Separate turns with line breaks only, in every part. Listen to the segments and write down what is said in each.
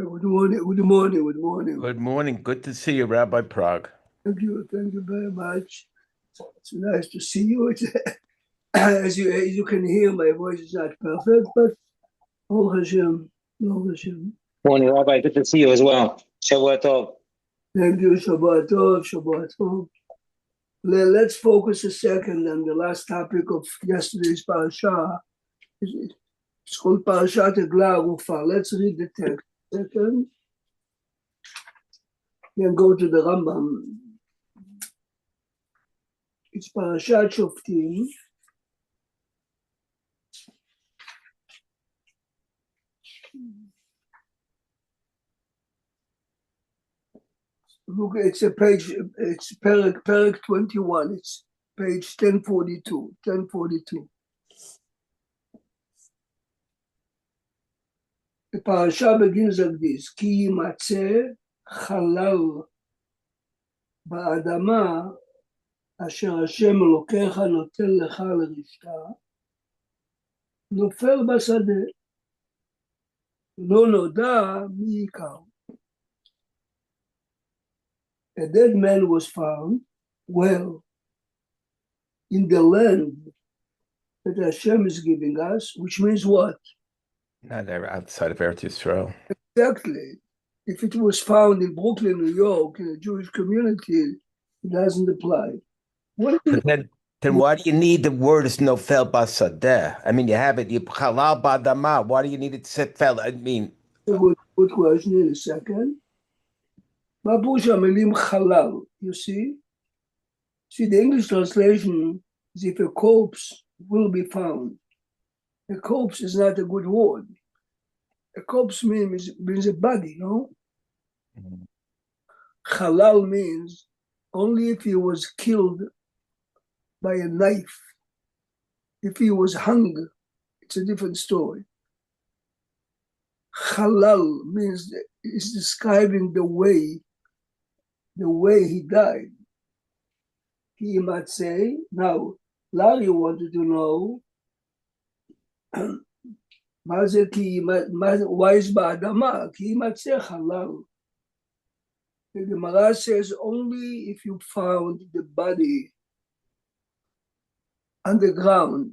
Good morning, good morning, good morning.
Good morning. Good to see you, Rabbi Prague.
Thank you very much. It's nice to see you. As you can hear, my voice is not perfect, but Baruch Hashem, Baruch Hashem.
Morning, Rabbi. Good to see you as well. Shavua Tov.
Thank you, Shabbat Tov, Shabbat Tov. Let's focus a second on the last topic of yesterday's parasha. It's called Parashat Eglah Rufa. Let's read the text second. Then go to the Rambam. It's Parashat Shoftim. Look, it's a page, it's Perek 21, it's page 1042. The parasha begins like this, Ki yimatzeh chalal ba'adama asher Hashem Elokecha noten lecha l'rishta nofel basade lo noda mi yikar. A dead man was found, well, in the land that Hashem is giving us, which means what?
Not outside of Eretz Yisrael.
Exactly. If it was found in Brooklyn, New York, in a Jewish community, it doesn't apply.
But then why do you need the word is nofel basadeh? I mean, you have it, you halal badama. Why do you need it fell? I mean,
good question in a second. Mapusha milim halal, you see? See, the English translation is if a corpse will be found. A corpse is not a good word. A corpse means a body, no? Mm-hmm. Halal means only if he was killed by a knife. If he was hung, it's a different story. Halal means it's describing the way he died. He might say, now, Larry wanted to know, why is ba'adama? Ki yimatzeh halal. The Gemara says only if you found the body on the ground,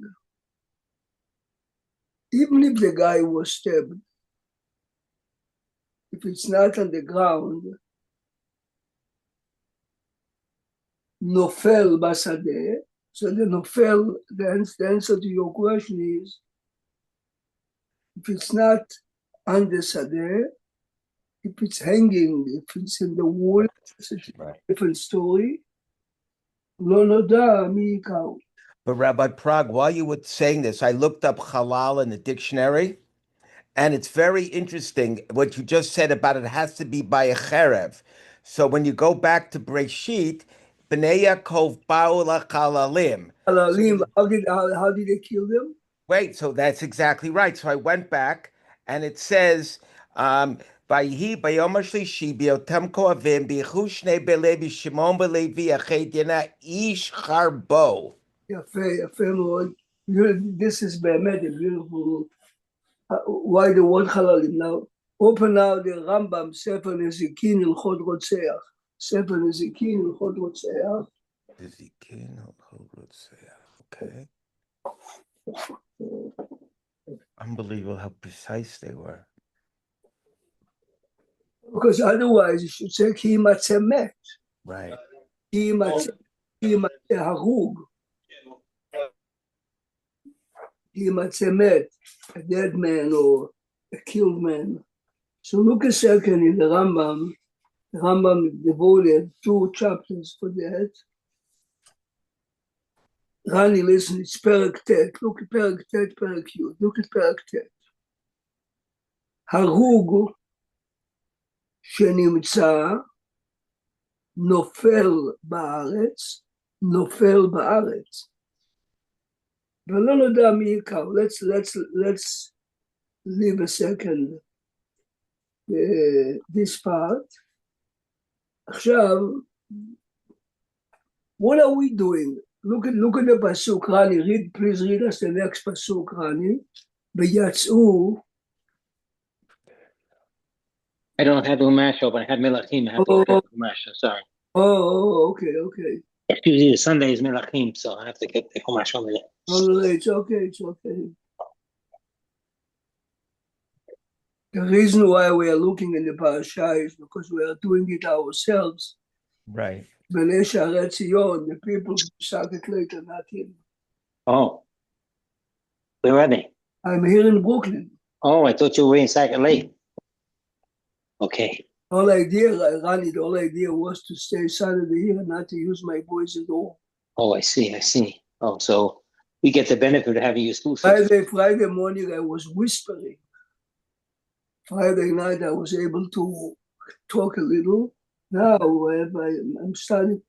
even if the guy was stabbed, if it's not on the ground, nofel basadeh. So the nofel, the answer to your question is, if it's not on the sadeh, if it's hanging, if it's in the wall, it's a different story. Lo noda mi yikar.
But Rabbi Prague, while you were saying this, I looked up halal in the dictionary, and it's very interesting what you just said about it has to be by a cherev. So when you go back to Breshit, Bnei Yaakov ba'u lachalalim.
Halalim, how did they kill them?
Wait, so that's exactly right. So I went back, and it says, Vayhi bayom hashlishi b'yotem kohavim b'yichu shnei belevi Shimon belevi achet yana ish charbo.
Yafe, this is באמת a beautiful. Why the word halalim? Now, open now the Rambam, Sefer Nezikin, Hilchot Rotzeach. Sefer Nezikin, Hilchot Rotzeach.
Nezikin, Hilchot Rotzeach, okay. Unbelievable how precise they were.
Because otherwise you should say Ki yimatzeh met.
Right.
Ki yimatzeh harug. Ki yimatzeh met, a dead man or a killed man. So look a second in the Rambam. The Rambam devoted 2 chapters for that. Rani, listen, it's Perek Tet. Look at Perek Tet, Perek Yud. Look at Perek Tet. Harug שנמצא נופל בארץ, נופל בארץ. ולא נודע מי ייקר. Let's leave a second this part. עכשיו, what are we doing? Look at the pasuk, Rani. Please read us the next pasuk, Rani. ויצאו
I don't have the Chumash open. I had Melachim. I have to look at the Chumash. I'm sorry.
Okay, okay.
Usually the Sunday is Melachim, so I have to get the Chumash over there.
No, it's okay, it's okay. The reason why we are looking in the parasha is because we are doing it ourselves.
Right.
Bnei Sha'arei Tzion, the people who start it later, not him.
Oh. Where are they?
I'm here in Brooklyn.
Oh, I thought you were in Sackett Lake. Okay.
The whole idea was to stay Saturday here and not to use my voice at all.
Oh, I see. Oh, so we get the benefit of having you school system.
Friday morning, I was whispering. Friday night, I was able to talk a little. Now I'm starting.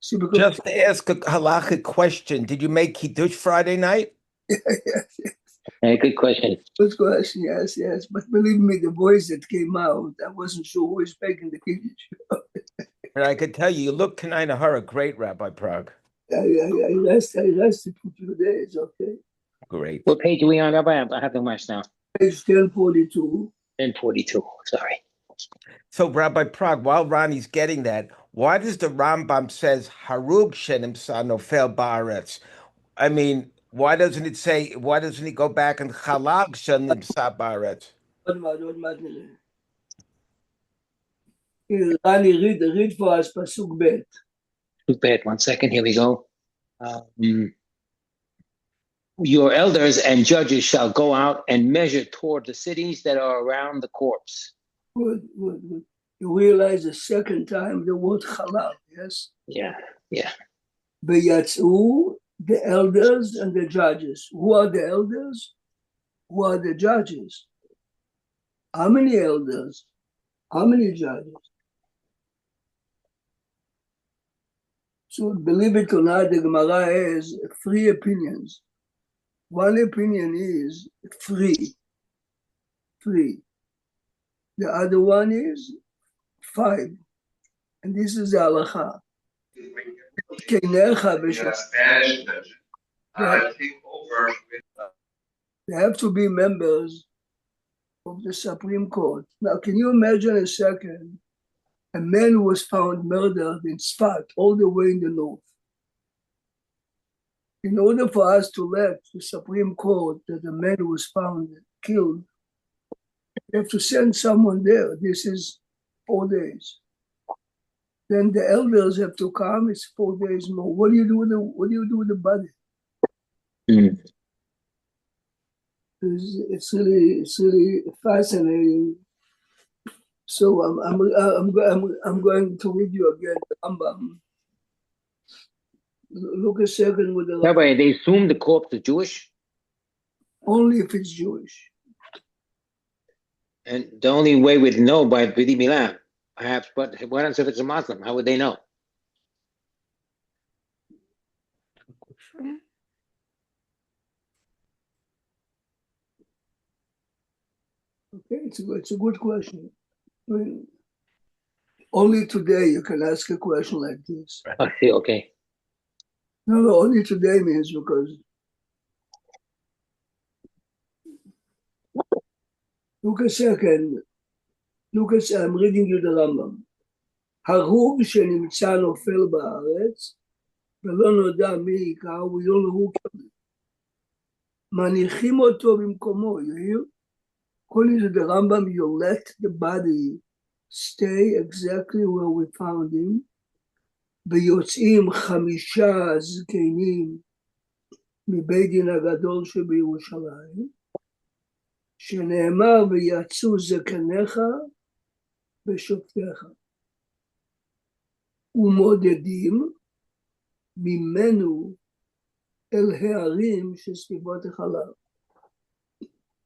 See, because
Just to ask a halachic question, did you make Kiddush Friday night?
yes.
Yeah, good question.
Good question, yes. But believe me, the voice that came out, I wasn't sure who was making the Kiddush.
And I could tell you look tonight a great, Rabbi Prague.
I rested for 2 days, okay.
Great.
What page are we on, Rabbi? I have the Chumash now.
Page 1042.
1042. Sorry.
So, Rabbi Prague, while Ronnie's getting that, why does the Rambam says Harug Shenimsa Nofel Ba'aretz? I mean, why doesn't he go back and Chalag Shenimsa Ba'aretz?
Rani, read for us Pasuk Bet.
Too bad. 1 second. Here we go. Your elders and judges shall go out and measure toward the cities that are around the corpse.
Good. You realize the second time the word halal, yes?
Yeah.
Beyatzu, the elders and the judges. Who are the elders? Who are the judges? How many elders? How many judges? So believe it or not, the Gemara has 3 opinions. One opinion is three. The other one is 5. And this is the halacha. They have to be members of the Supreme Court. Now, can you imagine a second, a man who was found murdered in Sfat, all the way in the north. In order for us to let the Supreme Court that the man who was found killed, you have to send someone there. This is 4 days. Then the elders have to come. It's 4 days more. What do you do with the body?
Mm.
It's really fascinating. So I'm going to read you again the Rambam. Look a second with the
Rabbi, they assume the corpse is Jewish?
Only if it's Jewish.
And the only way we'd know by B'di Milah, perhaps, but what happens if it's a Muslim? How would they know?
Okay, it's a good question. I mean, only today you can ask a question like this.
I see, okay.
No, only today means because look a second. I'm reading you the Rambam. הרוג שנמצא נופל בארץ ולא נודע מי יקר, we don't know who killed him. מניחים אותו במקומו, you hear? According to the Rambam, you let the body stay exactly where we found him. ויוצאים 5 זקנים מבית דין הגדול שבירושלים, שנאמר ויצאו זקניך ושופטיך. ומודדים ממנו אל הערים שסביבות החלל.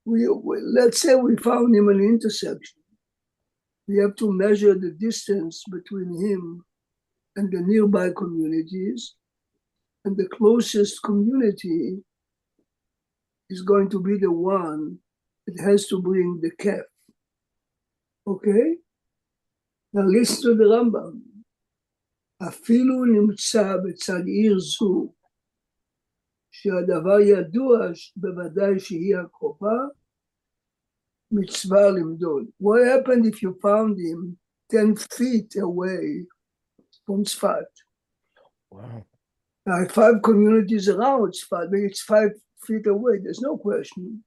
Let's say we found him in an intersection. We have to measure the distance between him and the nearby communities, and the closest community is going to be the one that has to bring the calf. Okay? Now listen to the Rambam. אפילו נמצא בצד עיר זו, שהדבר ידוע בוודאי שהיא הקרובה, mitzvah limdod. What happened if you found him 10 feet away from Tzfat?
Wow.
Now, 5 communities around Tzfat, but it's 5 feet away. There's no question.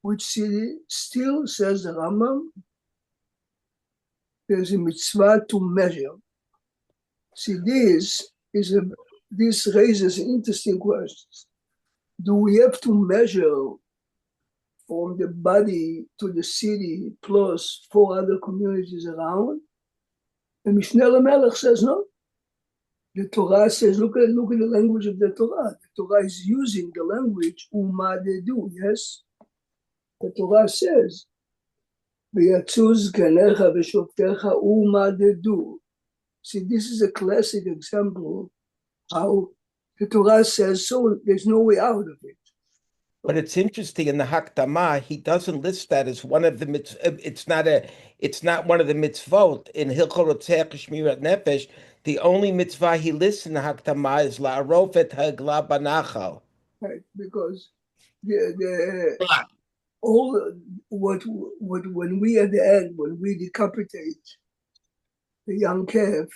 Which city? Still, says the Rambam, there's a mitzvah to measure. See, this raises interesting questions. Do we have to measure from the body to the city plus 4 other communities around? And Mishneh LaMelech says no. The Torah says, look at the language of the Torah. The Torah is using the language umadedu, yes? The Torah says, V'yatzuz kanecha v'shoftecha umadedu. See, this is a classic example how the Torah says so, there's no way out of it.
But it's interesting in the Hakdamah, he doesn't list that as one of the it's not one of the mitzvot in Hilchot Rotzeach Shmirat Nefesh. The only mitzvah he lists in the Hakdamah is La'arof et Hagla Banachal.
Right, because all what when we at the end, when we decapitate the young calf,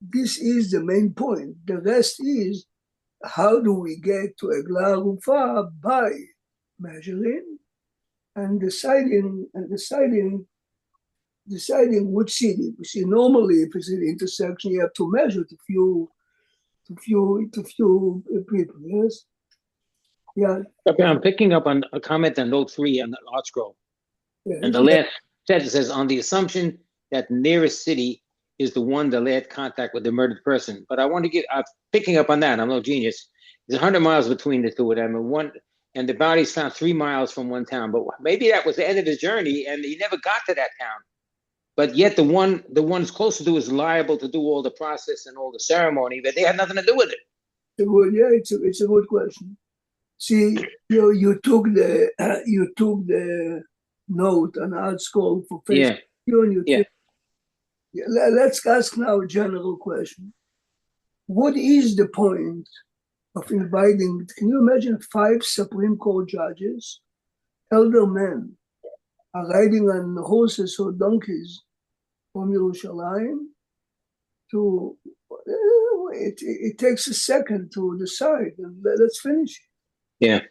this is the main point. The rest is, how do we get to Eglah Rufa? By measuring and deciding which city. You see, normally if it's an intersection, you have to measure to few people. Yes. Yeah.
Okay, I'm picking up on a comment on note 3 on the art scroll.
Yeah.
And the last sentence says, on the assumption that the nearest city is the one that had contact with the murdered person. But I want to get, picking up on that, I'm no genius. There's 100 miles between the two of them, and the body's found 3 miles from one town. But maybe that was the end of his journey, and he never got to that town. But yet the one's closer to is liable to do all the process and all the ceremony, but they had nothing to do with it.
It's a good question. See, you took the note on art scroll for Facebook. Let's ask now a general question. What is the point of inviting, can you imagine 5 Supreme Court judges, elder men, are riding on horses or donkeys from Yerushalayim to, it takes a second to decide, and let's finish it.
Yeah.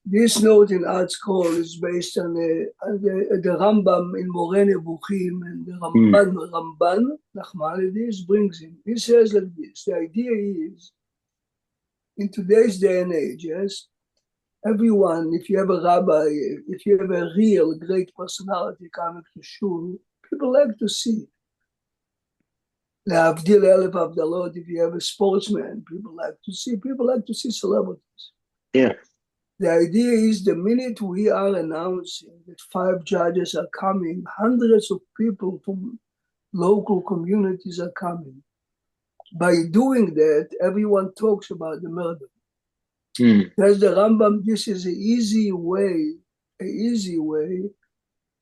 This note in art scroll is based on the Rambam in Moreh Nevuchim, and the Ramban Nachmanides brings him. He says like this: the idea is, in today's day and age, yes, everyone, if you have a rabbi, if you have a real great personality coming to shul, people like to see. Lehavdil elef avdalot, if you have a sportsman, people like to see celebrities.
Yeah.
The idea is, the minute we are announcing that 5 judges are coming, hundreds of people from local communities are coming. By doing that, everyone talks about the murder. There's the Rambam, this is an easy way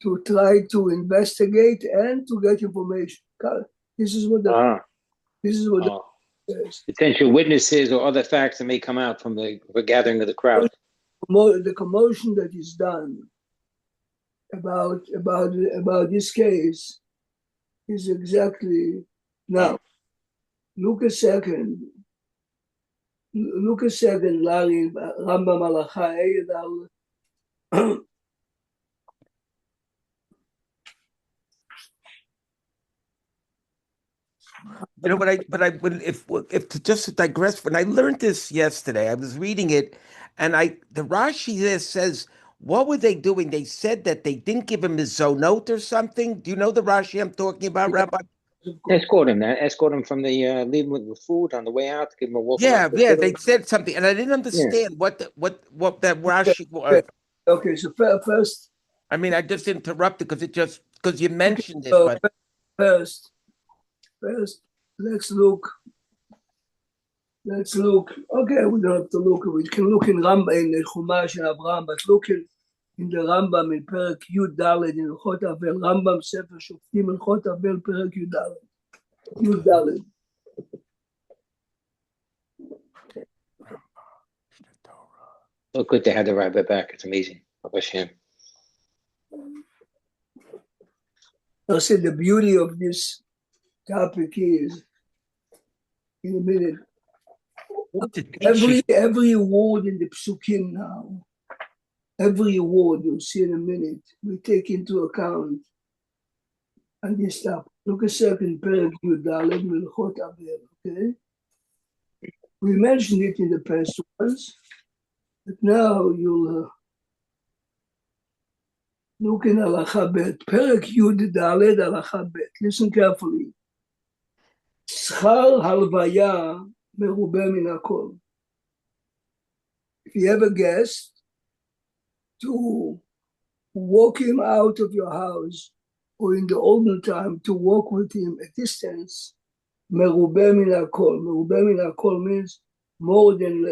to try to investigate and to get information. This is what
potential witnesses or other facts that may come out from the gathering of the crowd.
The commotion that is done about this case is exactly now. Look a second, Larry, Rambam Halacha Eidal.
You know, if to just digress, when I learned this yesterday, I was reading it, and the Rashi there says, what were they doing? They said that they didn't give him his zonot or something. Do you know the Rashi I'm talking about, Rabbi?
Escort him from the leave him with food on the way out. Give him a walk.
Yeah, they said something, and I didn't understand what that Rashi was.
Okay, so first,
I mean, I just interrupted because you mentioned it.
So
but
first, let's look. Okay, we don't have to look. We can look in Rambam, in the Chumash and Abraham, but look in the Rambam in Perek Yud Daled in Hilchot Avel. Rambam Sefer Shoftim Hilchot Avel Perek Yud Daled.
So good to have the rabbi back. It's amazing. Baruch Hashem.
I said the beauty of this topic is, in a minute,
What's it teach
every word in the psukim now, every word you'll see in a minute, we take into account. And you stop. Look a second, Perek Yudaled Melchot Aver, okay? We mentioned it in the past once, but now you'll look in Halacha Bet. Perek Yudaled Halacha Bet. Listen carefully. Schar halvaya merube min hakol. If you have a guest, to walk him out of your house, or in the olden time, to walk with him a distance, merube min hakol. Merube min hakol means more than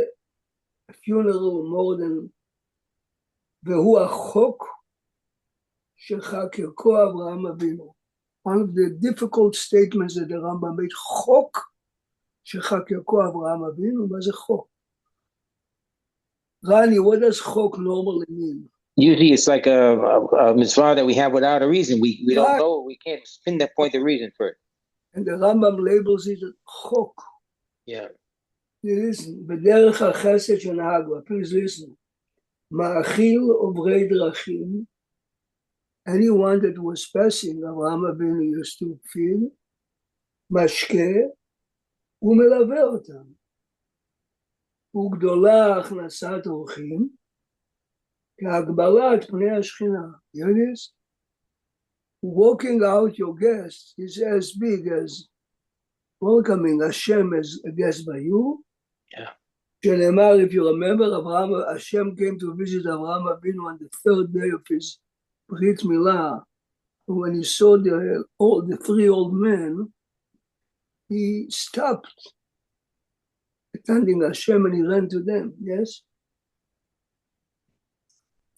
a funeral, more than והוא החוק שחקקו אברהם אבינו. One of the difficult statements that the Rambam made, חוק שחקקו אברהם אבינו, מה זה חוק? Rani, what does חוק normally mean?
Usually it's like a mitzvah that we have without a reason. We don't know. We can't pinpoint the reason for it.
And the Rambam labels it חוק.
Yeah.
Listen, בדרך החסד שנהג בה, please listen. מאכיל עוברי דרכים, anyone that was passing, אברהם אבינו used to feed, משקה, הוא מלווה אותם. וגדולה הכנסת אורחים, כהגבלת פני השכינה. Yes? Walking out your guests is as big as welcoming Hashem as a guest by you.
Yeah.
שנאמר, if you remember, Hashem came to visit Avraham Avinu on the third day of his Brit Milah. When he saw the three old men, he stopped attending Hashem and he ran to them. Yes?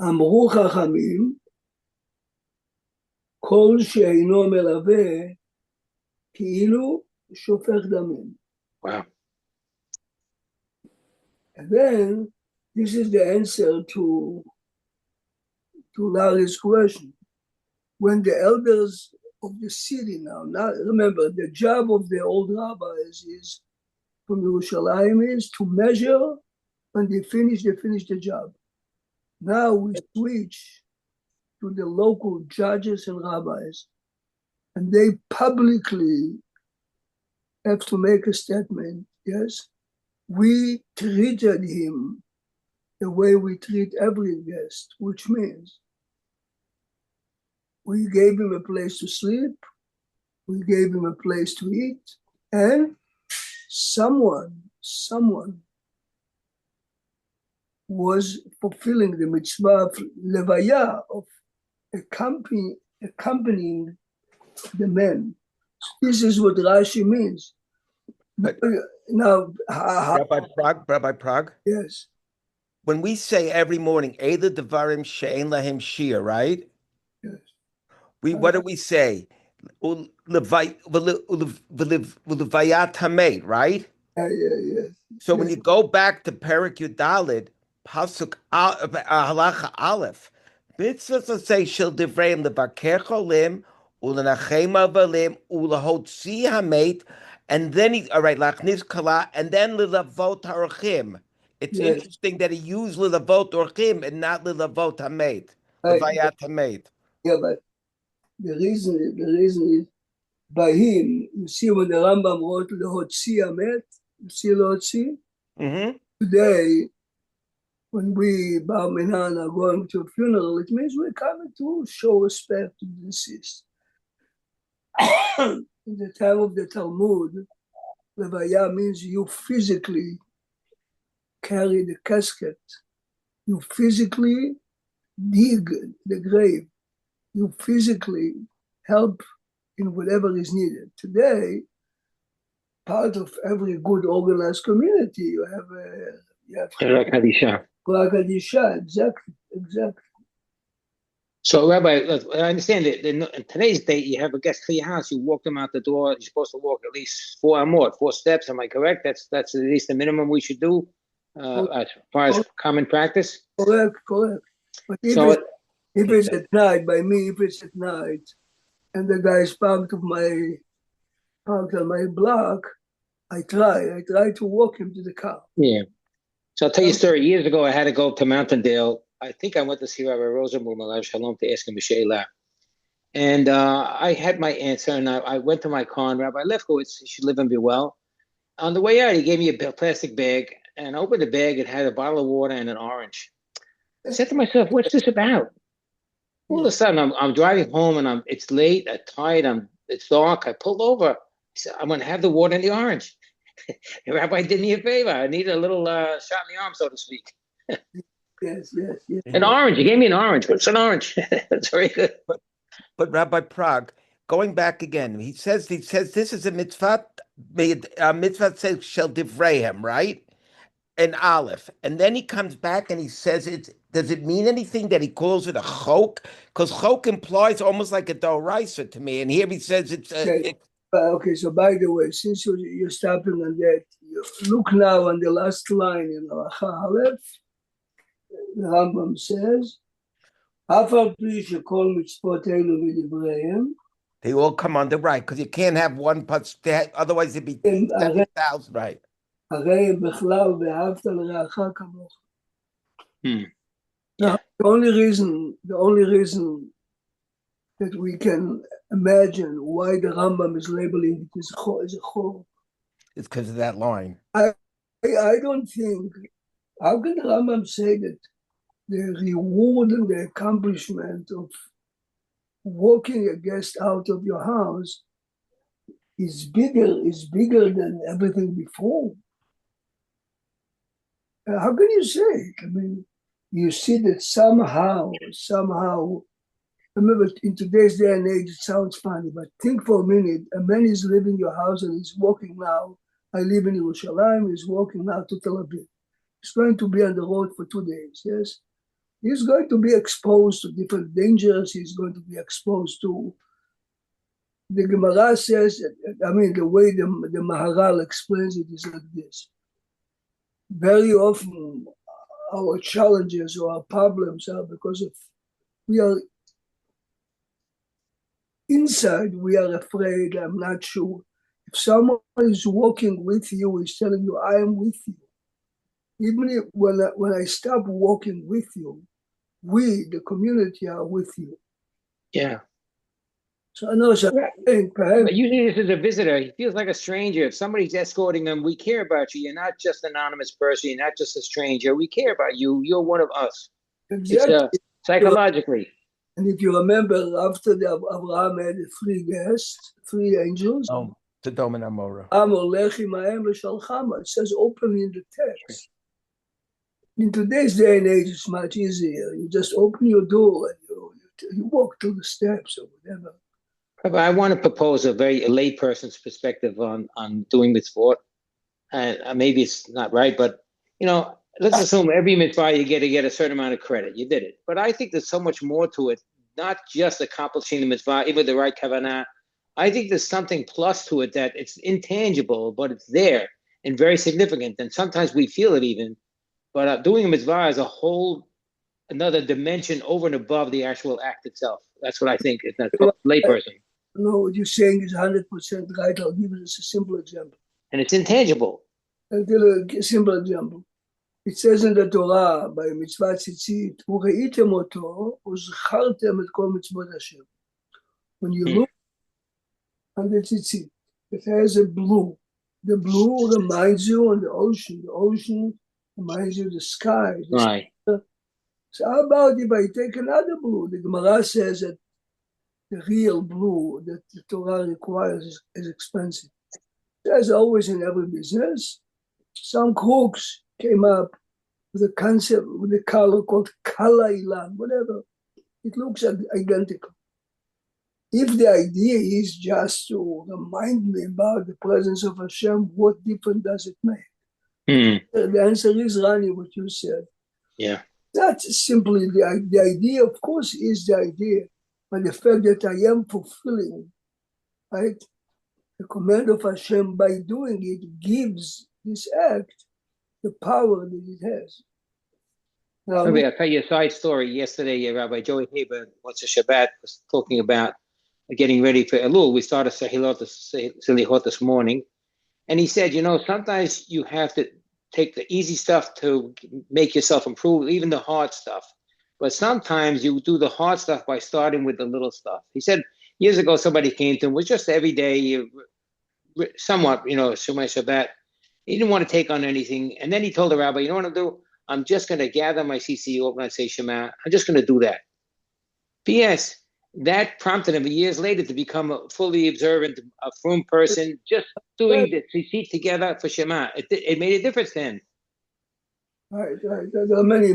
אמרו חכמים, כל שאינו מלווה, כאילו שופך דמים.
Wow.
And then, this is the answer to Larry's question. When the elders of the city now remember, the job of the old rabbis is, from Yerushalayim, is to measure, when they finish the job. Now we switch to the local judges and rabbis, and they publicly have to make a statement, yes? We treated him the way we treat every guest, which means we gave him a place to sleep, we gave him a place to eat, and someone was fulfilling the mitzvah of levaya, of accompanying the men. This is what Rashi means.
But
now,
Rabbi Prague,
yes.
when we say every morning, Eila Devarim She'en Lahem Shir, right?
Yes.
What do we say? Levayat Hamed, right?
Yeah.
So when you go back to Perek Yudalid, Pasuk Halacha Aleph, mitzvah say Shel Divreim Levaker Cholim Ulenachem Avalim Ulahotzi Hamed. And then all right, Lachnis Kala, and then Lilavot Harachim. It's interesting that he used Lilavot Harachim and not Lilavot Hamed, Levayat Hamed.
Yeah, but the reason is by him. You see, when the Rambam wrote Lehotzi Hamed, you see Lehotzi?
Mm-hmm.
Today, when we Bar Minan are going to a funeral, it means we're coming to show respect to the deceased. In the time of the Talmud, Levaya means you physically carry the casket. You physically dig the grave. You physically help in whatever is needed. Today, part of every good organized community, you have
Rak
Hadisha, exactly.
So, Rabbi, I understand that in today's date, you have a guest for your house. You walk them out the door. You're supposed to walk at least 4 steps. Am I correct? That's at least the minimum we should do. as far as common practice.
Correct. But
So
if it's at night, by me, if it's at night, and the guy is parked on my block, I try to walk him to the car.
yeah. So I'll tell you a story. Years ago, I had to go to Mountaindale. I think I went to see Rabbi Rosenblum, Alav Shalom, to ask him a Sheila. And I had my answer, and I went to my car, and Rabbi Lefkowitz, he should live and be well. On the way out, he gave me a plastic bag, and I opened the bag. It had a bottle of water and an orange. I said to myself, what's this about? All of a sudden, I'm driving home, and it's late, I'm tired, it's dark. I pulled over. I said, I'm going to have the water and the orange. The rabbi did me a favor. I needed a little shot in the arm, so to speak.
Yes.
An orange. He gave me an orange. What's an orange? That's very good.
But Rabbi Prague, going back again, he says this is a mitzvah. Mitzvah says shel divreihem, right? An Aleph, and then he comes back and he says it. Does it mean anything that he calls it a chok? Because chok implies almost like a doraisa to me, and here he says it's a.
Okay, so by the way, since you're stopping on that, you look now on the last line in Halacha Aleph. The Rambam says, "Afal pi shekol mitzvot elu v'divreihem."
They all come on the right because you can't have one plus. Otherwise, it'd be 7,000, right?
הרי בכלל ואהבת לרעך כמוך.
Yeah.
The only reason that we can imagine why the Rambam is labeling it as a chok.
It's because of that line.
I don't think, how can the Rambam say that the reward and the accomplishment of walking a guest out of your house is bigger than everything before? How can you say it? I mean, you see that somehow, remember, in today's day and age, it sounds funny, but think for a minute, a man is leaving your house and he's walking now. I live in Yerushalayim, he's walking now to Tel Aviv. He's going to be on the road for 2 days, yes? He's going to be exposed to different dangers. He's going to be exposed to, the Gemara says, I mean, the way the Maharal explains it is like this. Very often, our challenges or our problems are because of we are inside, we are afraid, I'm not sure. If someone is walking with you, is telling you, I am with you. Even if, when I stop walking with you, we, the community, are with you.
Yeah.
So I know something, perhaps.
But usually this is a visitor. He feels like a stranger. If somebody's escorting him, we care about you. You're not just an anonymous person. You're not just a stranger. We care about you. You're one of us.
Exactly.
It's psychologically.
And if you remember, after Abraham had 3 guests, 3 angels,
Sodom and Amorah.
It says openly in the text. In today's day and age, it's much easier. You just open your door and you walk to the steps or whatever.
But I want to propose a very layperson's perspective on doing mitzvot. And maybe it's not right, but let's assume every mitzvah you get a certain amount of credit. You did it. But I think there's so much more to it, not just accomplishing the mitzvah, even with the right kavanah. I think there's something plus to it that it's intangible, but it's there and very significant. And sometimes we feel it even. But doing a mitzvah is a whole another dimension over and above the actual act itself. That's what I think. It's not a layperson.
No, what you're saying is 100% right. I'll give you just a simple example.
And it's intangible.
I'll give you a simple example. It says in the Torah, by mitzvah tzitzit, וראיתם אותו, וזכרתם את כל מצוות השם. When you look on the tzitzit, it has a blue. The blue reminds you of the ocean. The ocean reminds you of the sky.
Right.
So how about if I take another blue? The Gemara says that the real blue that the Torah requires is expensive. As always in every business, some crooks came up with a concept, with a color called Kala Ilan, whatever. It looks identical. If the idea is just to remind me about the presence of Hashem, what difference does it make? The answer is, Rani, what you said.
Yeah.
That's simply the idea, of course, is the idea, but the fact that I am fulfilling, right, the command of Hashem by doing it gives this act the power that it has. Now,
Maybe I'll tell you a side story. Yesterday, Rabbi Joey Haber, what's a Shabbat, was talking about getting ready for Elul. We started Selichot this morning. And he said, sometimes you have to take the easy stuff to make yourself improve, even the hard stuff. But sometimes you do the hard stuff by starting with the little stuff. He said years ago, somebody came to him, was just every day, somewhat, Shemay Shabbat. He didn't want to take on anything. And then he told the rabbi, you know what I'm going to do? I'm just going to gather my CC over and say Shema. I'm just going to do that. P.S. That prompted him years later to become a fully observant, a frum person, just doing the CC together for Shema. It made a difference then.
Right. There are many.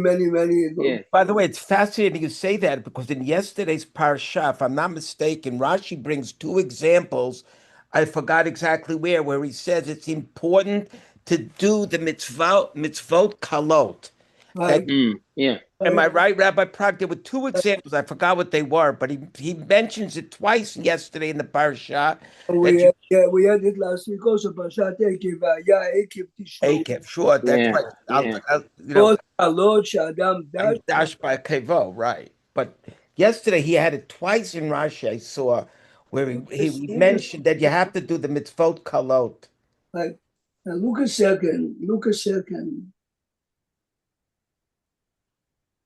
Yeah.
By the way, it's fascinating you say that because in yesterday's parsha, if I'm not mistaken, Rashi brings two examples. I forgot exactly where he says it's important to do the mitzvot kalot.
Right.
Yeah.
Am I right, Rabbi Prague? There were two examples. I forgot what they were, but he mentions it twice yesterday in the parsha.
We had it last week also. Pashat Ekev, Ekev Tishmo.
Akev, sure, that's
Yeah,
right.
yeah.
Lord Shadam Dash.
Dash by Kevo, right? But yesterday he had it twice in Rashi. I saw where he mentioned that you have to do the mitzvot kalot.
Right. Now look a second.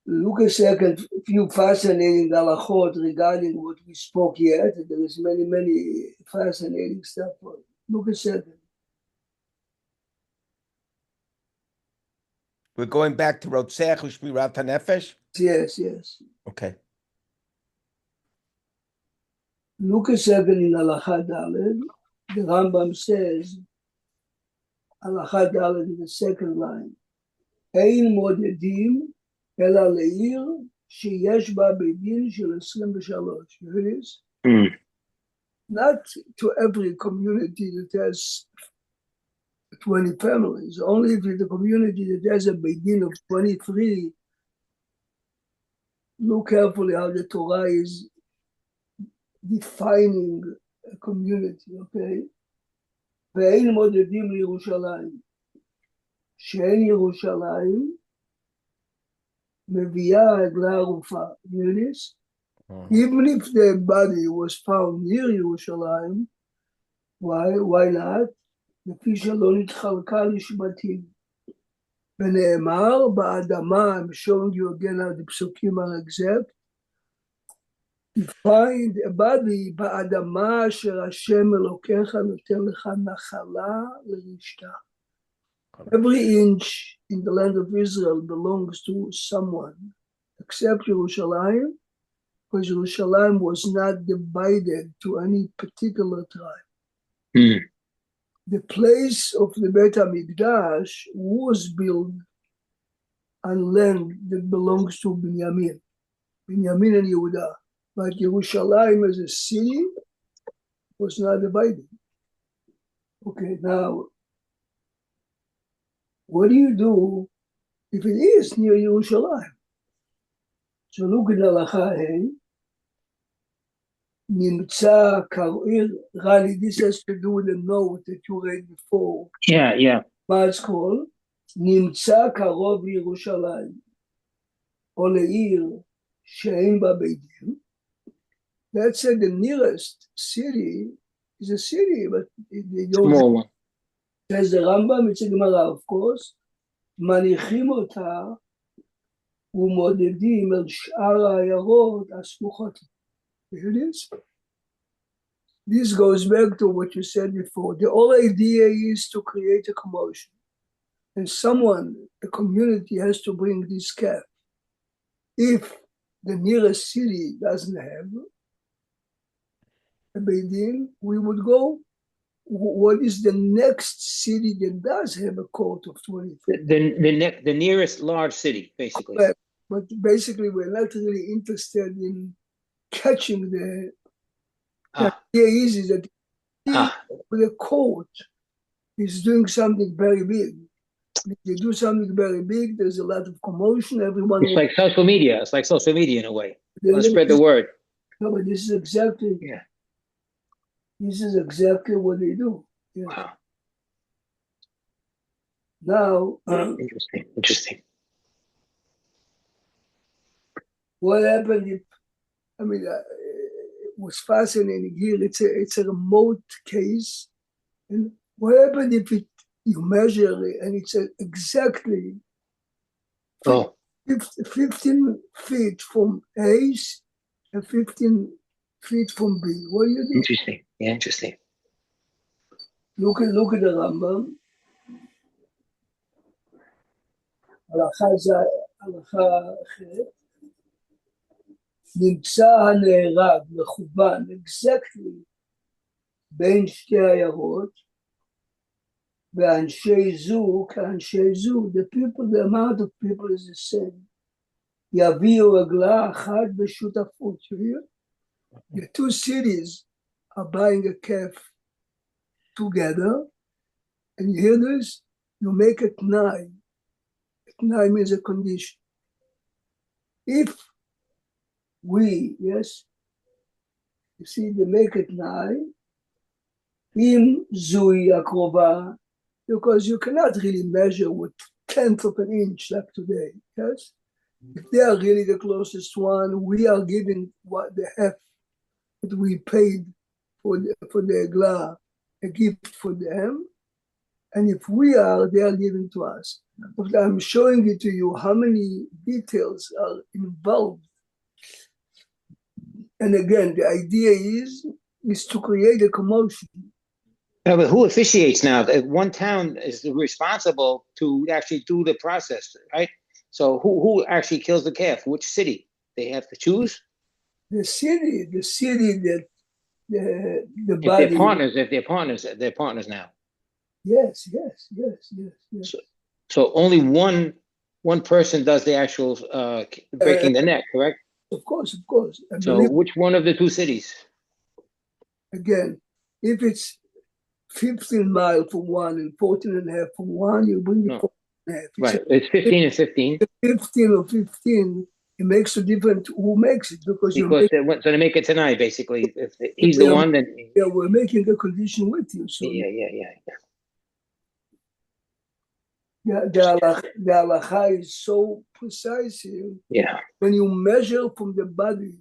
Few fascinating halachot regarding what we spoke yet. There is many fascinating stuff. Look a second.
We're going back to Rotzech Ushmirat HaNefesh?
Yes.
Okay.
Look a second in Halacha Daled. The Rambam says, Halacha Daled in the second line, Ein modedim אלא לעיר שיש בה בית דין של 23. You hear this? Not to every community that has 20 families. Only if the community that has a beit din of 23. Look carefully how the Torah is defining a community, okay? ואין מודדים לירושלים. שאין ירושלים מביאה רגלה ערופה. You hear this? Even if the body was found near Yerushalayim, why not? לפי שלא נתחלקה לשבטים. ונאמר באדמה, I'm showing you again how the psukim are exact, you find a body באדמה אשר השם אלוקיך נותן לך נחלה לרשתה. Every inch in the land of Israel belongs to someone, except Yerushalayim, because Yerushalayim was not divided to any particular tribe. The place of the Beit HaMikdash was built on land that belongs to Binyamin and Yehuda. But Yerushalayim as a city was not divided. Okay, now, what do you do if it is near Yerushalayim? So look at Halacha Hey. Nimtza Karoir. Rali, this has to do with the note that you read before.
Yeah.
What it's called? Nimtza Karov Yerushalayim. או לעיר שאין בה בית דין. That said, the nearest city is a city, but they don't.
Small one.
Says the Rambam, it's a Gemara, of course. מניחים אותה ומודדים על שאר העיירות הסמוכות. Here it is. This goes back to what you said before. The whole idea is to create a commotion. And someone, a community, has to bring this cap. If the nearest city doesn't have a Beit Din, we would go. What is the next city that does have a court of 23?
The nearest large city, basically.
But basically, we're not really interested in catching the idea is that the court is doing something very big. If they do something very big, there's a lot of commotion. Everyone.
It's like social media. It's like social media in a way. Let's spread the word.
No, but this is exactly.
Yeah.
This is exactly what they do. Yeah.
Wow.
Now,
Interesting.
what happened if, it was fascinating here. It's a remote case. And what happened if you measure it and it's exactly
Oh,
15 feet from A and 15 feet from B? What do you do?
interesting. Yeah, interesting.
Look at the Rambam. הלכה אחרת. נמצא הנהרג מכוון exactly בין שתי עיירות, ואנשי זו כאנשי זו, the amount of people is the same. יביאו רגלה אחת בשותפות. The two cities are buying a calf together, and you hear this? You make it tnai. Tnai means a condition. If we, yes, you see, they make it tnai, im zui akrova, because you cannot really measure with 1/10 of an inch like today, yes? If they are really the closest one, we are giving what the half that we paid for the eglah, a gift for them. And if we are, they are giving to us. But I'm showing it to you how many details are involved. And again, the idea is to create a commotion.
Yeah, but who officiates now? One town is responsible to actually do the process, right? So who actually kills the calf? Which city? They have to choose?
The city that the
If
body.
they're partners now.
Yes.
So only one person does the actual breaking the neck, correct?
Of course.
So which one of the two cities?
Again, if it's 15 miles from one and 14.5 from one, you bring the 14.5.
Right, it's 15 and 15.
15 or 15, it makes a difference who makes it, because
so they make it tonight, basically. If he's the one, then
yeah, we're making the condition with you. So the halacha is so precise here.
Yeah.
When you measure from the body,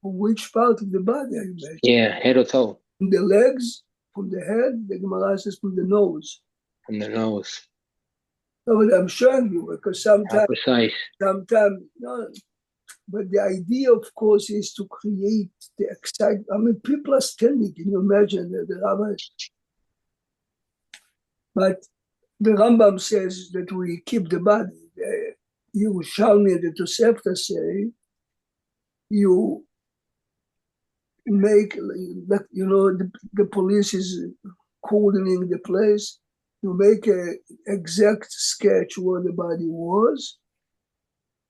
from which part of the body are you measuring?
Yeah, head or toe.
From the legs, from the head, the Gemara says from the nose.
From the nose.
No, but I'm showing you, because sometimes.
How precise.
Sometimes, no. But the idea, of course, is to create the excitement. I mean, people are standing. Can you imagine the rabbi? But the Rambam says that we keep the body. The Yerushalmi and the Tosefta say you make, the police is cordoning the place. You make an exact sketch where the body was,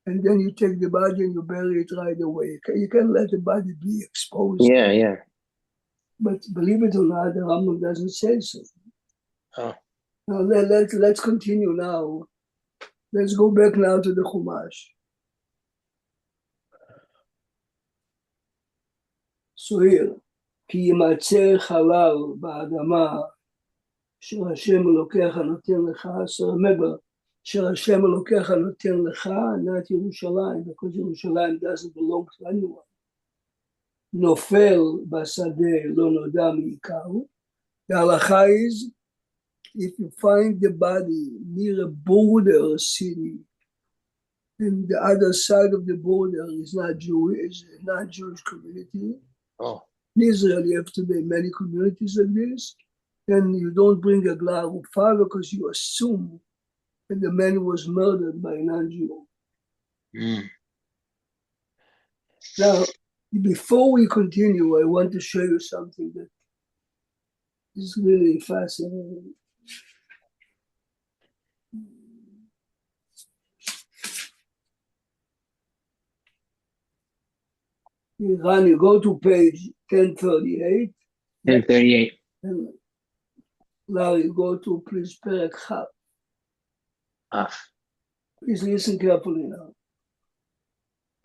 and then you take the body and you bury it right away. You can't let the body be exposed.
Yeah.
But believe it or not, the Rambam doesn't say so.
Oh.
Now let's continue now. Let's go back now to the Chumash. So here, כי יימצא חלל באדמה אשר השם אלוקיך נותן לך, so remember, אשר השם אלוקיך נותן לך, not Yerushalayim, because Yerushalayim doesn't belong to anyone. נופל בשדה לא נודע מעיקרו. The halacha is, if you find the body near a border city, and the other side of the border is not Jewish, not Jewish community.
Oh.
In Israel, you have today many communities like this. Then you don't bring a glass of fire because you assume that the man was murdered by a non-Jew. Now, before we continue, I want to show you something that is really fascinating. Ran, you go to page 1038.
1038.
And Larry, go to please Perek Chav. Please listen carefully now.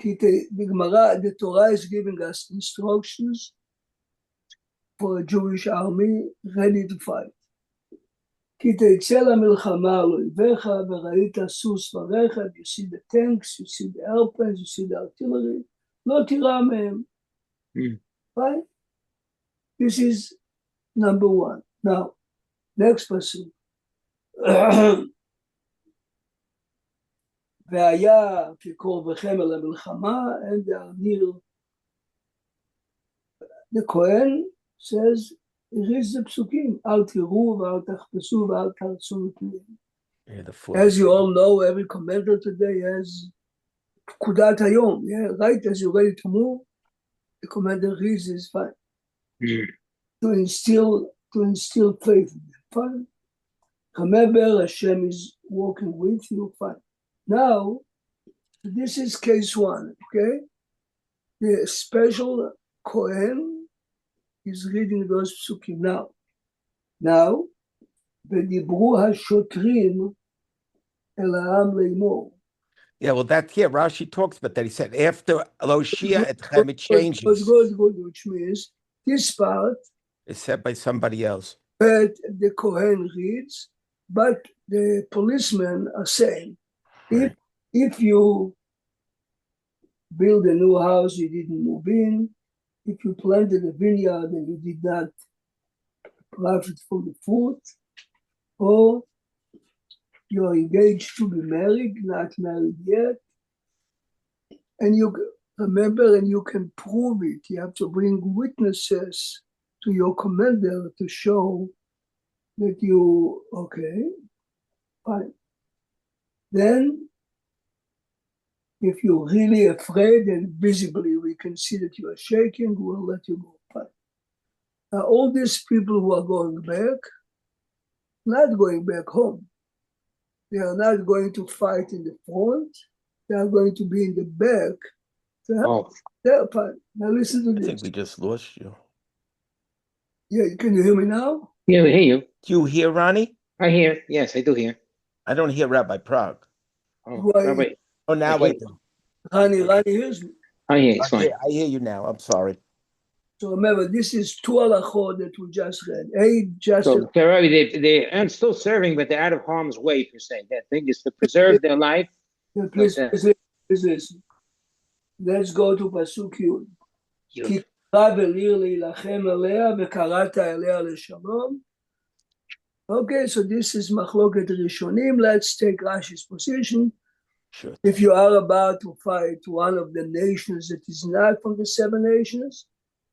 The Gemara, the Torah is giving us instructions for a Jewish army ready to fight. כי תצא למלחמה על אויביך וראית סוס ורכב, you see the tanks, you see the airplanes, you see the artillery, לא תירא מהם. Right? This is number one. Now, next pasuk. והיה כקרובכם אל המלחמה, and they are near. The Kohen says, reads the psukim, אל תראו ואל תחפשו ואל תרצו מפניהם. As you all know, every commentator today has פקודת היום. Yeah, right as you're ready to move, the commander reads this fine. To instill faith in them. Fine. Remember, Hashem is walking with you. Fine. Now, this is case one, okay? The special Kohen is reading those psukim now, ודיברו השוטרים אל העם לאמור.
Yeah, well, that here, Rashi talks about that. He said, after Eloshia Etchem, it changes.
Good, which means this part
is said by somebody else.
But the Kohen reads, but the policemen are saying,
Right.
if you build a new house, you didn't move in, if you planted a vineyard and you did not profit from the fruit, or you're engaged to be married, not married yet, and you remember and you can prove it. You have to bring witnesses to your commander to show that you, okay, fine. Then, if you're really afraid and visibly we can see that you are shaking, we'll let you go. Fine. Now, all these people who are going back, not going back home. They are not going to fight in the front. They are going to be in the back. Fine. Now listen to this.
I think we just lost you.
Yeah, can you hear me now?
Yeah, we hear you.
Do you hear Ronnie?
I hear. Yes, I do hear.
I don't hear Rabbi Prague.
Oh,
Right.
Oh, now I do.
Ronnie hears me.
I hear. It's fine.
I hear you now. I'm sorry.
So remember, this is two halachot that we just read.
So they're still serving, but they're out of harm's way, per se. That thing is to preserve their life.
Yeah, please listen. Let's go to Pasuk Yud. כי קרא וליר להילחם עליה וקראת אליה לשלום. Okay, so this is Machloket Rishonim. Let's take Rashi's position.
Sure.
If you are about to fight one of the nations that is not from the 7 nations,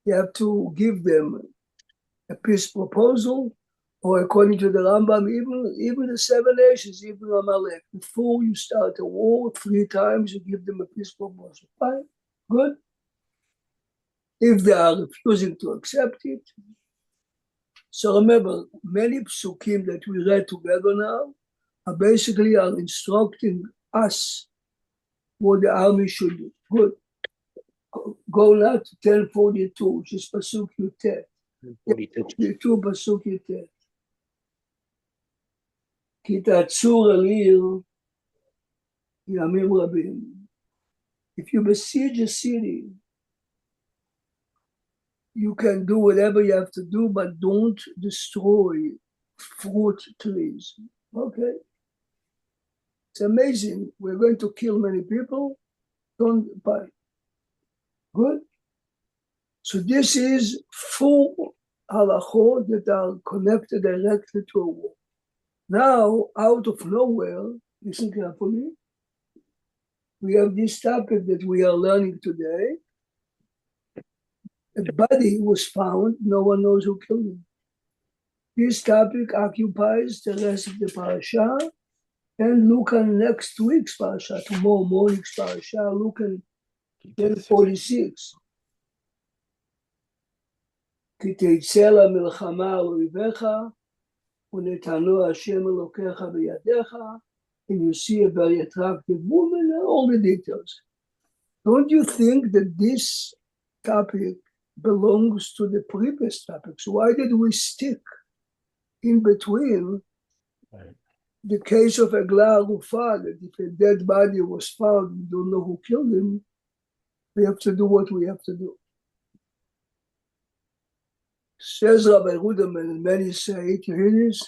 you have to give them a peace proposal, or according to the Rambam, even the 7 nations, even Amalek, before you start a war 3 times, you give them a peace proposal. Fine, good. If they are refusing to accept it. So remember, many psukim that we read together now are basically instructing us what the army should do. Good. Go now to 1042, which is Pasuk Yutet. 42 Pasuk Yutet. כי תעצור על עיר ימים רבים. If you besiege a city, you can do whatever you have to do, but don't destroy fruit trees. Okay? It's amazing. We're going to kill many people. Don't buy. Good? So this is full halachot that are connected directly to a war. Now, out of nowhere, listen carefully, we have this topic that we are learning today. A body was found, no one knows who killed him. This topic occupies the rest of the parasha, and look on next week's parasha, tomorrow morning's parasha, look at 1046. כי תצא למלחמה על אויביך, ונתנו השם אלוקיך בידיך, and you see a very attractive woman and all the details. Don't you think that this topic belongs to the previous topics? Why did we stick in between the case of Eglah Arufa, that if a dead body was found, we don't know who killed him, we have to do what we have to do. Says Rabbi Ruderman, and many say it, you hear this?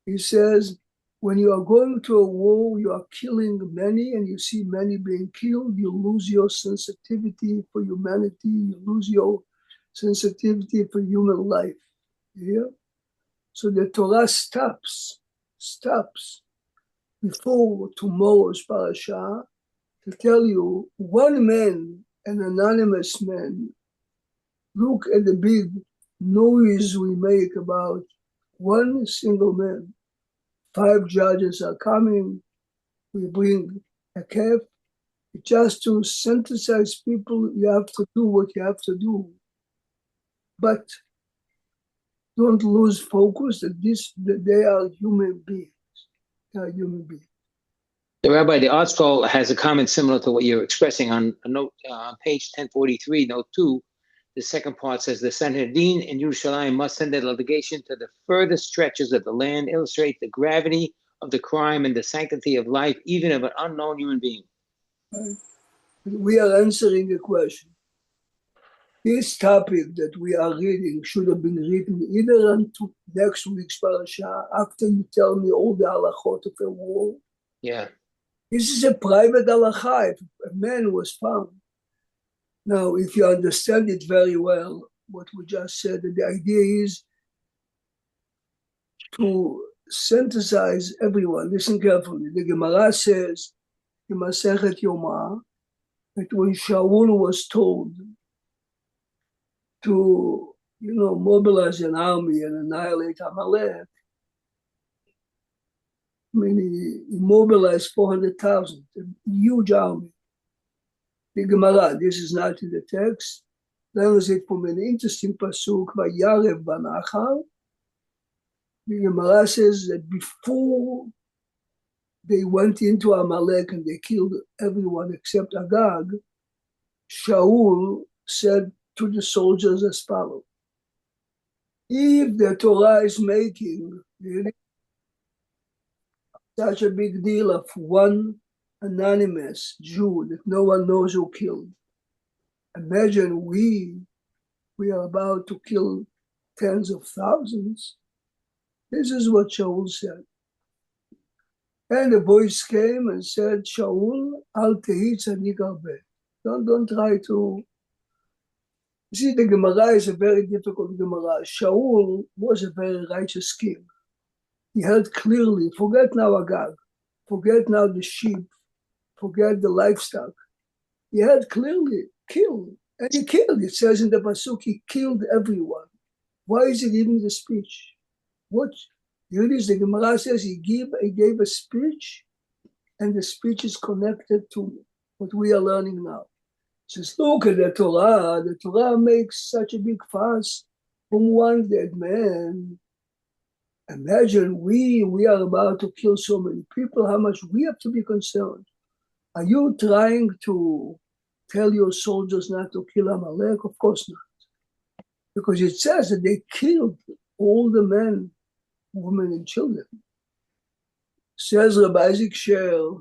He says, when you are going to a war, you are killing many, and you see many being killed, you lose your sensitivity for humanity, you lose your sensitivity for human life. Yeah? So the Torah stops before tomorrow's parasha to tell you one man, an anonymous man, look at the big noise we make about one single man. 5 judges are coming. We bring a calf. Just to synthesize people, you have to do what you have to do. But don't lose focus that they are human beings. They are human beings.
The Rabbi, the ArtScroll has a comment similar to what you're expressing on a note on page 1043, note 2. The second part says the Sanhedrin in Yerushalayim must send a delegation to the furthest stretches of the land, illustrate the gravity of the crime and the sanctity of life, even of an unknown human being.
Right? We are answering a question. This topic that we are reading should have been written either on next week's parasha, after you tell me all the halachot of a war.
Yeah.
This is a private halacha. If a man was found. Now, if you understand it very well, what we just said, the idea is to synthesize everyone. Listen carefully. The Gemara says in Masechet Yoma that when Shaul was told to, mobilize an army and annihilate Amalek, he mobilized 400,000, a huge army. The Gemara, this is not in the text, learns it from an interesting pasuk by Yarev Banachal. The Gemara says that before they went into Amalek and they killed everyone except Agag, Shaul said to the soldiers as follows: if the Torah is making really such a big deal of one anonymous Jew that no one knows who killed, imagine we are about to kill tens of thousands. This is what Shaul said. And the voice came and said, Shaul, al tehi tzadik harbe. Don't try to. You see, the Gemara is a very difficult Gemara. Shaul was a very righteous king. He held clearly, forget now Agag, forget now the sheep, forget the livestock. He had clearly killed, and he killed. It says in the pasuk, he killed everyone. Why is he giving the speech? What? Here it is, the Gemara says he gave a speech, and the speech is connected to what we are learning now. It says, look at the Torah. The Torah makes such a big fuss from one dead man. Imagine we are about to kill so many people, how much we have to be concerned. Are you trying to tell your soldiers not to kill Amalek? Of course not. Because it says that they killed all the men, women, and children. Says Rabbi Isaac Sher,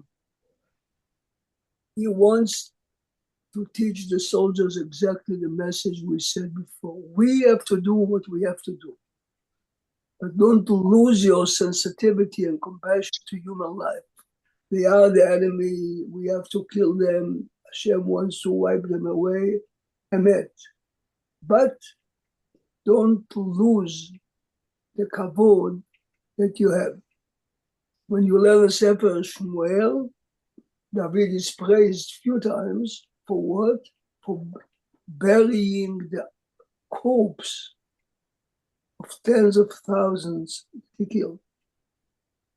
he wants to teach the soldiers exactly the message we said before. We have to do what we have to do. But don't lose your sensitivity and compassion to human life. They are the enemy. We have to kill them. Hashem wants to wipe them away. Emet. But don't lose the kavod that you have. When you learn a Sefer Shmuel, David is praised a few times for what? For burying the corpse of tens of thousands he killed.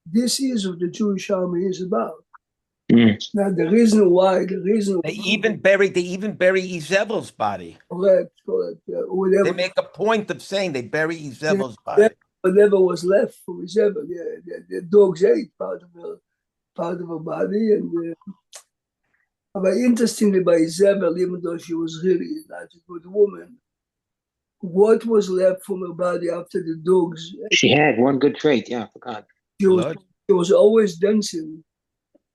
This is what the Jewish army is about. Now the reason why
They even bury Izebel's body.
Correct.
They make a point of saying they bury Izebel's body.
Whatever was left for Izebel, the dogs ate part of her body, and but interestingly, by Izebel, even though she was really not a good woman, what was left from her body after the dogs?
She had one good trait, yeah, I forgot.
She was always dancing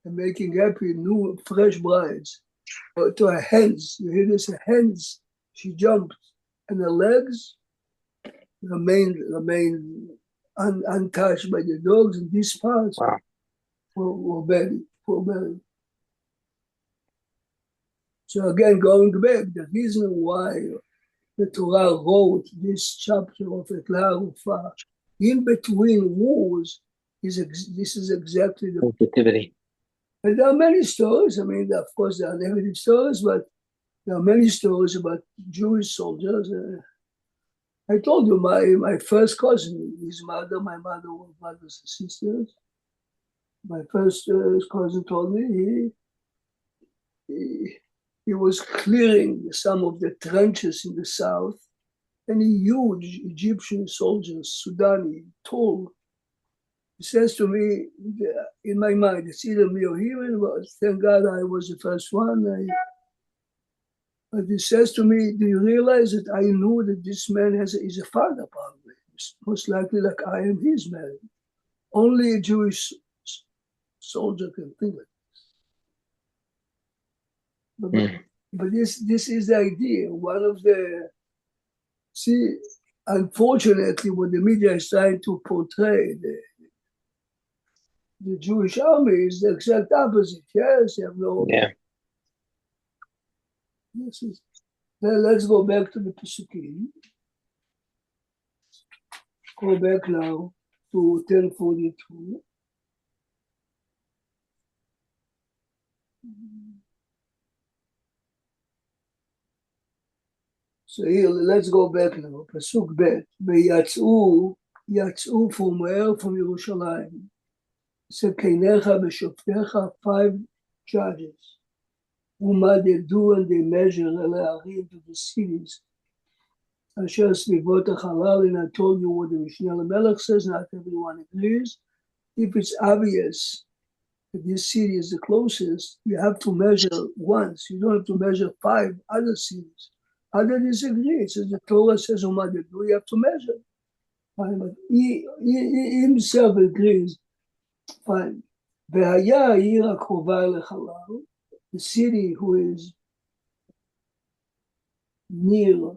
and making happy new, fresh brides. To her hands, you hear this, her hands, she jumped, and her legs remained untouched by the dogs, and these parts
Wow.
were buried. So again, going back, the reason why the Torah wrote this chapter of Ekla Rufa in between wars this is exactly the
sensitivity.
And there are many stories. I mean, of course, there are negative stories, but there are many stories about Jewish soldiers. I told you my first cousin, his mother, my mother were brothers and sisters. My first cousin told me he was clearing some of the trenches in the south, and huge Egyptian soldiers, Sudani, tall. He says to me, in my mind, it's either me or him, but thank God I was the first one. But he says to me, do you realize that I knew that this man is a father, probably? Most likely like I am his man. Only a Jewish soldier can think like this. But this is the idea. One of the, unfortunately, what the media is trying to portray, the Jewish army is the exact opposite. Yes, you have no.
Yeah.
Let's go back to the Pesukim. Go back now to 1042. So here, let's go back now. Pasuk Bet. Yatz'u from where? From Yerushalayim. Sekenecha v'shoftecha, 5 judges. Whom they do and they measure Le'arim to the cities. Asher Svivot HaChalal, and I told you what the Mishnah Melech says, not everyone agrees. If it's obvious that this city is the closest, you have to measure once. You don't have to measure 5 other cities. Others disagree. It says the Torah says, you have to measure. Fine, but he himself agrees. Fine. והיה העיר הקרובה לחלל, the city who is near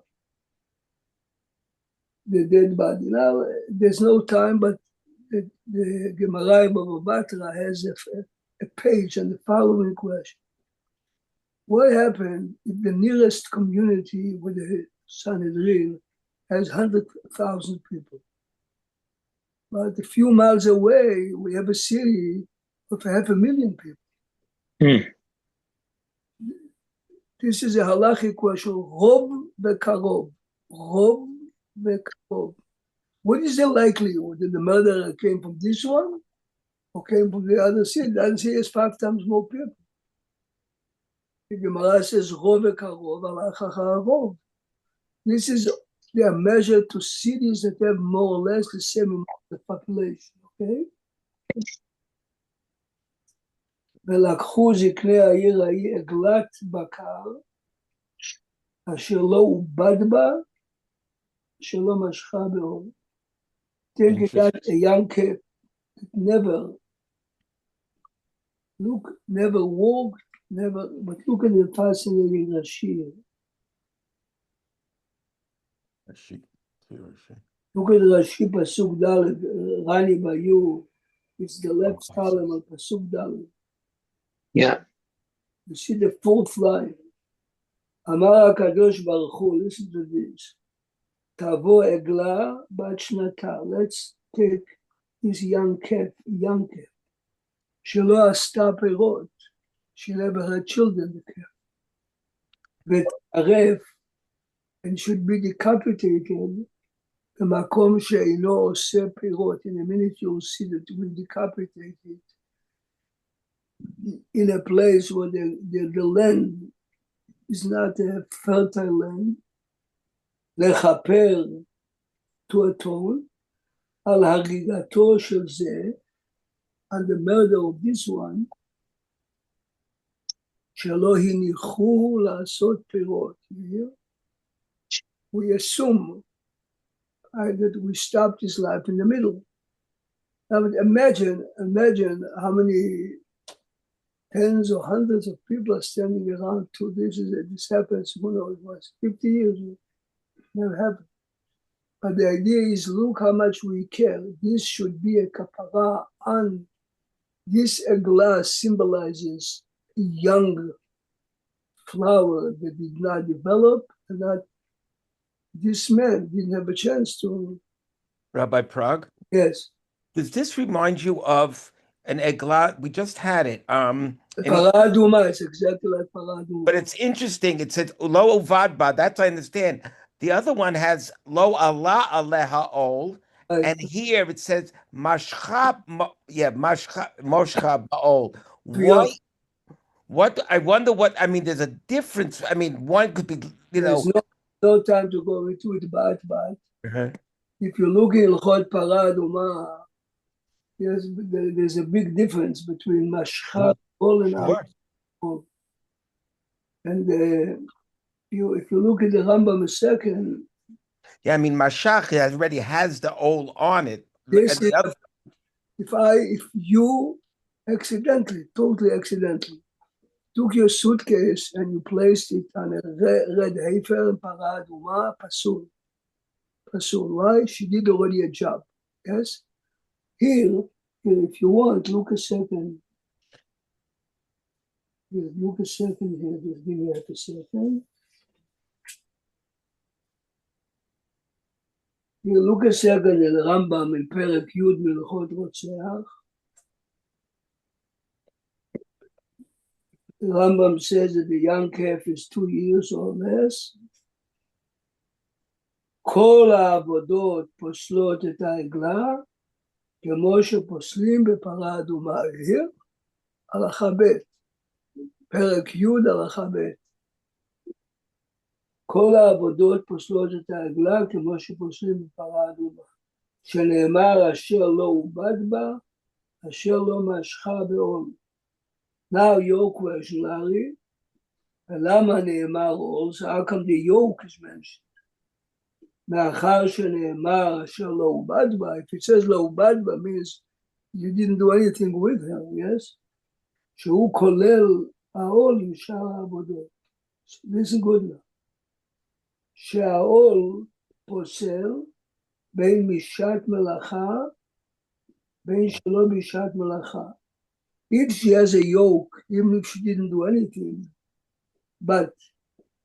the dead body. Now, there's no time, but the Gemara in Bava Batra has a page on the following question. What happened if the nearest community with the Sanhedrin has 100,000 people? But a few miles away, we have a city of 500,000 people. This is a halachic question. Rob bekarov. Rob bekarov. What is the likelihood that the murderer came from this one or came from the other city? The other city has 5 times more people. The Gemara says, Rob bekarov, halach harov. This is, they are measured to cities that have more or less the same amount of population, okay? ולקחו זקני העיר ההיא עגלת בקר, אשר לא עובד בה, שלא משכה באור. Think that a young kid never walked, but look at the fascinating Rashi. Look at Rashi Pasuk Dalet, Rani Bayu. It's the left column of Pasuk Dalet.
Yeah.
You see the 4th line. Amar HaKadosh Baruch Hu, listen to this. Tavo Egla Bat Shnata. Let's take this young cat. Shelo Asta Perot. She never had children, the cat. Ve'taref, and should be decapitated. במקום שאינו עושה פירות. In a minute you'll see that we decapitate it in a place where the land is not a fertile land. לכפר, to atone, על הריגתו של זה, and the murder of this one, שלא הניחו לעשות פירות. We assume that we stopped his life in the middle. Now imagine how many tens or hundreds of people are standing around to this happens, who knows, it was 50 years, it never happened. But the idea is, look how much we care. This should be a kapara on this eglah symbolizes a young flower that did not develop, and that this man didn't have a chance to.
Rabbi Prague,
Yes.
does this remind you of an eglah? We just had it.
Para aduma, it's exactly like para aduma.
But it's interesting. It said lo uvadba. That's I understand. The other one has lo Allah aleha ol,
Right.
and here it says mashcha. Mashcha moshcha baol. Why? What I wonder. What I mean. There's a difference. I mean, one could be.
There's no time to go into it, but if you look in L'chot para aduma, there's a big difference between mashcha ol and ol. And if you look at the Rambam second,
yeah, I mean mashach already has the ol on it.
If you accidentally, totally accidentally, took your suitcase and you placed it on a red heifer and para aduma, pasul. Pasul. Why? She did already a job. Yes. Here, if you want, look a second. Look a second here. Just give me a second. You look a second at Rambam in Perek Yud Milchot Rotzeach. The Rambam says that the young calf is 2 years or less. כל העבודות פוסלות את העגלה, כמו שפוסלים בפרה אדומה. Here, הלכה ב', פרק י' הלכה ב'. כל העבודות פוסלות את העגלה, כמו שפוסלים בפרה אדומה. שנאמר אשר לא עובד בה, אשר לא משכה בעול. Now your question, Larry, למה נאמר עול? So how come the yoke is mentioned? מאחר שנאמר אשר לא עובד בה, if it says לא עובד בה, means you didn't do anything with her, yes? שהוא כולל העול עם שאר העבודות. Listen good now. שהעול פוסל בין משעת מלאכה, בין שלא בשעת מלאכה. If she has a yoke, even if she didn't do anything, but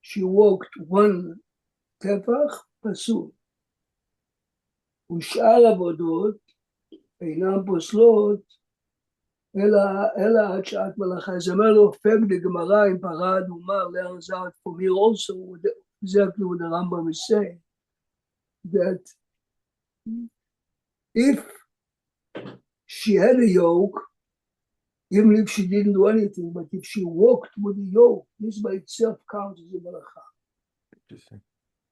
she walked one טפח, פסול. ושאר עבודות אינן פוסלות, אלא עד שעת מלאכה. זה אומר לו, פג דגמרא עם פרה אדומה, learns out from here also, exactly what the Rambam is saying, that if she had a yoke, even if she didn't do anything, but if she walked with a yoke, this by itself counts as a melacha.
Interesting.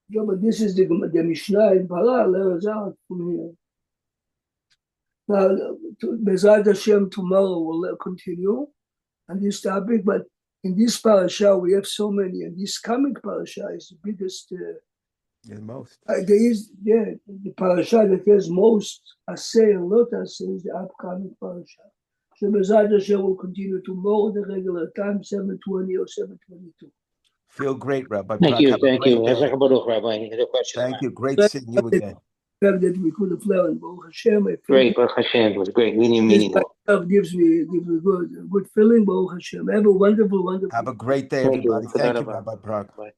Yeah, but this is the Mishnah in Para, learns out from here. Now, Bezrat Hashem, tomorrow we'll continue on this topic, but in this parasha we have so many, and this coming parasha is the biggest.
The most.
The parasha that has most assay and lot assay is the upcoming parasha. So Bezrat Hashem will continue tomorrow, the regular time, 7:20 or 7:22.
Feel great, Rabbi.
Thank you.
Rabbi.
Any other questions?
Thank you. Great seeing you again.
That we could have learned, Baruch Hashem.
Great, Baruch Hashem. It was great. Meaningful.
Gives me a good feeling, Baruch Hashem. Have a wonderful.
Have a great day,
Thank you.
everybody. Thank you, Rabbi Prague.
Bye.